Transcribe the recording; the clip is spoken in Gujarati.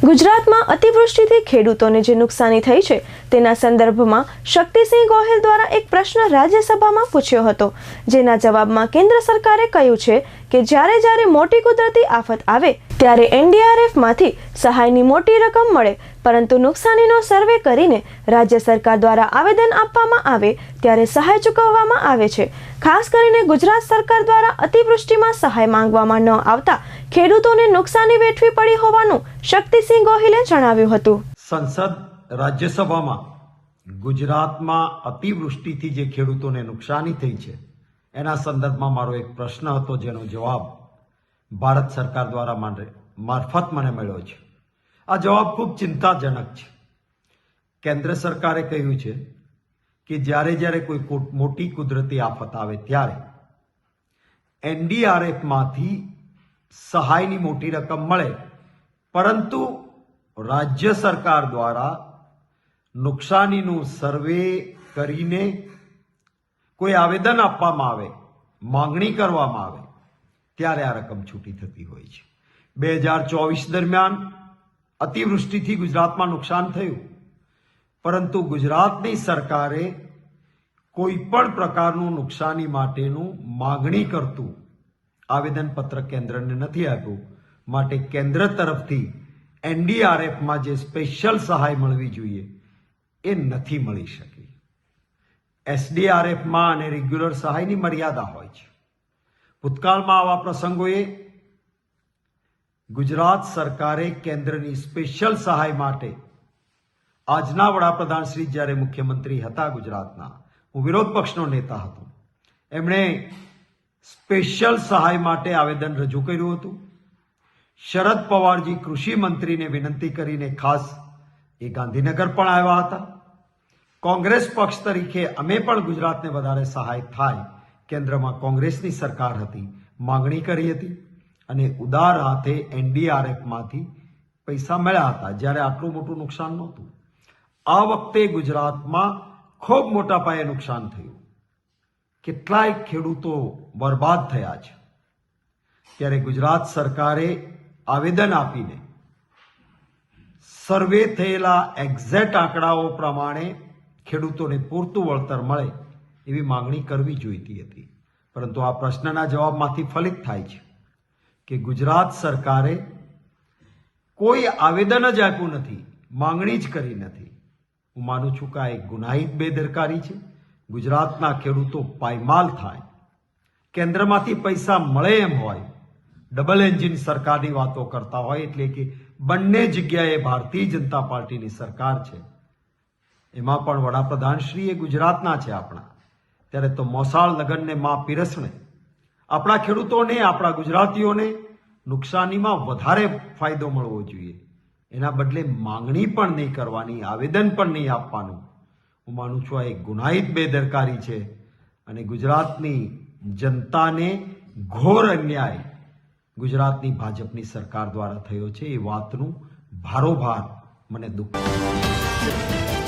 ગુજરાતમાં અતિવૃષ્ટિથી ખેડૂતોને જે નુકસાની થઈ છે તેના સંદર્ભમાં શક્તિસિંહ ગોહિલ દ્વારા એક પ્રશ્ન રાજ્યસભામાં પૂછ્યો હતો, જેના જવાબમાં કેન્દ્ર સરકારે કહ્યું છે કે જ્યારે મોટી કુદરતી આફત આવે ત્યારે NDRFમાંથી સહાયની મોટી રકમ મળે, પરંતુ નુકસાનીનો સર્વે કરીને રાજ્ય સરકાર દ્વારા આવેદન આપવામાં આવે ત્યારે સહાય ચૂકવવામાં આવે છે। ખાસ કરીને ગુજરાત સરકાર દ્વારા અતિવૃષ્ટિમાં સહાય માંગવામાં ન આવતા ખેડૂતોને નુકસાની વેઠવી પડી હોવાનું શક્તિસિંહ ગોહિલે જણાવ્યું હતું। સંસદ રાજ્યસભામાં ગુજરાતમાં અતિવૃષ્ટિથી જે ખેડૂતોને નુકસાની થઈ છે એના સંદર્ભમાં મારો એક પ્રશ્ન હતો, જેનો જવાબ ભારત સરકાર દ્વારા મારફત મને મળ્યો છે। આ જવાબ ખૂબ ચિંતાજનક છે। કેન્દ્ર સરકારે કહ્યું છે કે જ્યારે કોઈ મોટી કુદરતી આફત આવે ત્યારે NDRFમાંથી સહાયની મોટી રકમ મળે, પરંતુ રાજ્ય સરકાર દ્વારા નુકસાનીનું સર્વે કરીને કોઈ આવેદન આપવામાં આવે, માંગણી કરવામાં આવે ત્યારે આ રકમ છૂટી થતી હોય છે। 2024 દરમિયાન અતિવૃષ્ટિથી ગુજરાતમાં નુકસાન થયું, પરંતુ ગુજરાતની સરકારે કોઈ પણ પ્રકારનું નુકસાની માટેનું માંગણી કરતું આવેદનપત્ર કેન્દ્રને નથી આપ્યું, માટે કેન્દ્ર તરફથી NDRFમાં જે સ્પેશિયલ સહાય મળવી જોઈએ એ નથી મળી શકી। SDRFમાં અને રેગ્યુલર સહાયની મર્યાદા હોય છે। ભૂતકાળમાં આવા પ્રસંગોએ ગુજરાત સરકારે કેન્દ્રની સ્પેશિયલ સહાય માટે આજના વડાપ્રધાન શ્રી જ્યારે મુખ્યમંત્રી હતા ગુજરાતના, હું વિરોધ પક્ષનો નેતા હતો, એમણે સ્પેશિયલ સહાય માટે આવેદન રજૂ કર્યું હતું। શરદ પવારજી કૃષિ મંત્રીને વિનંતી કરીને ખાસ એ ગાંધીનગર પણ આવ્યા હતા। કોંગ્રેસ પક્ષ તરીકે અમે પણ ગુજરાતને વધારે સહાય થાય, કેન્દ્રમાં કોંગ્રેસની સરકાર હતી, માંગણી કરી હતી અને ઉદાર હાથે NDRFમાંથી પૈસા મળ્યા હતા જ્યારે આટલું મોટું નુકસાન નહોતું। આ વખતે ગુજરાતમાં ખૂબ મોટા પાયે નુકસાન થયું, કેટલાય ખેડૂતો બરબાદ થયા છે, ત્યારે ગુજરાત સરકારે આવેદન આપીને સર્વે થયેલા એક્ઝેક્ટ આંકડાઓ પ્રમાણે ખેડૂતોને પૂરતું વળતર મળે એવી માંગણી કરવી જોઈતી હતી, પરંતુ આ પ્રશ્નના જવાબમાંથી ફલિત થાય છે કે ગુજરાત સરકારે કોઈ આવેદન જ આપ્યું નથી, માંગણી જ કરી નથી। હું માનું છું કે આ એક ગુનાહિત બેદરકારી છે। ગુજરાતના ખેડૂતો પાયમાલ થાય, કેન્દ્રમાંથી પૈસા મળે એમ હોય, ડબલ એન્જિન સરકારની વાતો કરતા હોય, એટલે કે બંને જગ્યાએ ભારતીય જનતા પાર્ટીની સરકાર છે, એમાં પણ વડાપ્રધાન શ્રી એ ગુજરાતના છે આપણા, ત્યારે તો મોસાળ લગનને માં પીરસણે આપણા ખેડૂતોને, આપણા ગુજરાતીઓને નુકસાનીમાં વધારે ફાયદો મળવો જોઈએ, એના બદલે માંગણી પણ નહીં કરવાની, આવેદન પણ નહીં આપવાનું। હું માનું છું આ એક ગુનાહિત બેદરકારી છે અને ગુજરાતની જનતાને ઘોર અન્યાય ગુજરાતની ભાજપની સરકાર દ્વારા થયો છે, એ વાતનું ભારોભાર મને દુઃખ છે।